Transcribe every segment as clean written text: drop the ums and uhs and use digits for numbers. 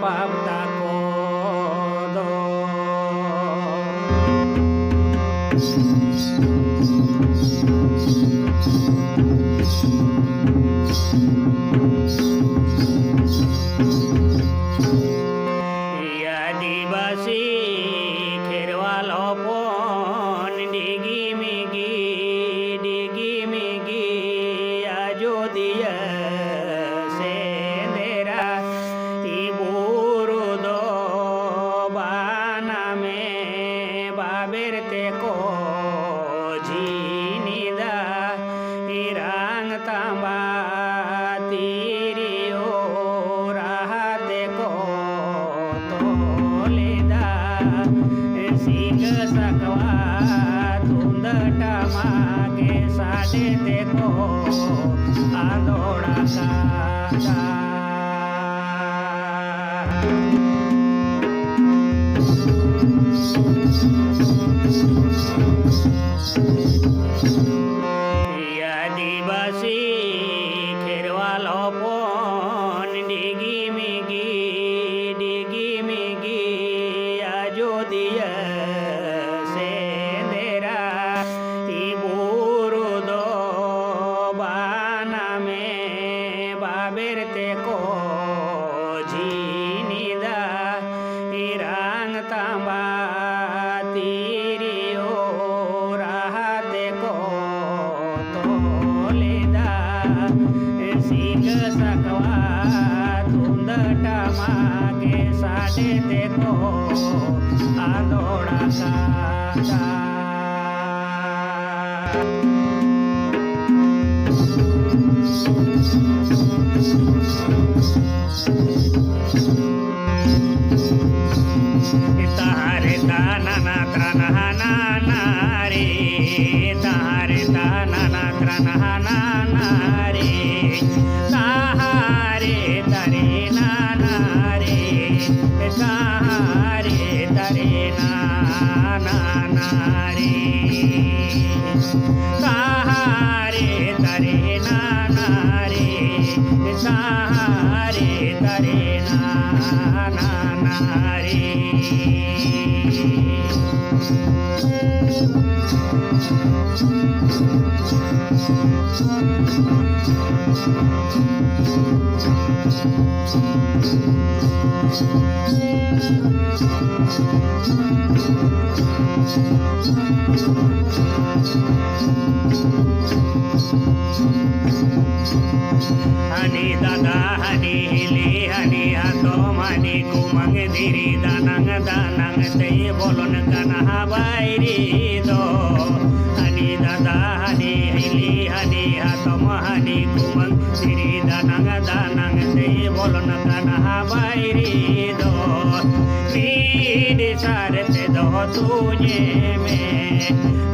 jawab takodo. Ya dibasi kherwal opon digi migi ajodia sendera iburu do baname baberte ko jinida irang tamba tirio rahate ko toleda singa sakwa tundata mage sade teko adoda kata. Ya dibasi kherwal opon digi migi ajodia sendera iburu do baname baberte ko jinida irang tamba tirio rahate ko toleda singa sakwa tundata mage sade teko adoda kata. Tahare tanana tranahana nare tahare tanana tranahana nare tahare tare nanare tahare tare nanare tahare tare nanare tahare tare nanare. Hani dada hani hili hani atom hani kumang diri danang danang tei bolon kana bairi do. Hani dada hani hili hani atom hani kumang diri danang danang tei bolon kana bairi do. Pidi sarete do tunye me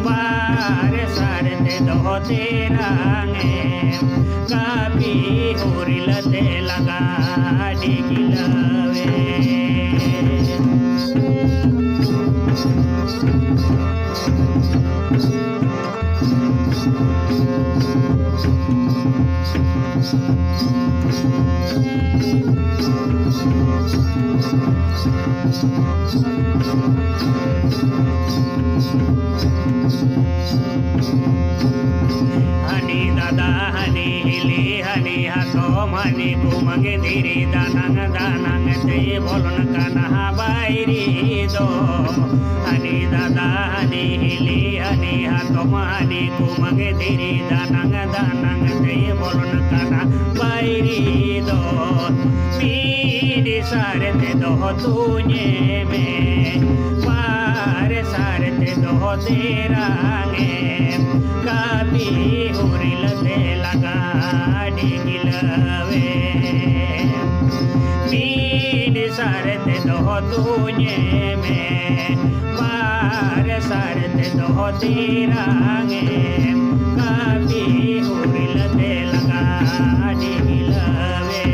bar sarete do terange kapi hurilate laga digilave. Hani dada hani hili hani hatom hani kumang diri danang danang tei bolon kana bairi do. Hani dada hani hili hani hatom hani kumang diri danang danang tei bolon kana bairi do. Pidi sarete do tunye me par sarete do terange kapi hurilate laga digilave. Pidi sarete do tunye me par sarete do terange kapi hurilate laga digilave.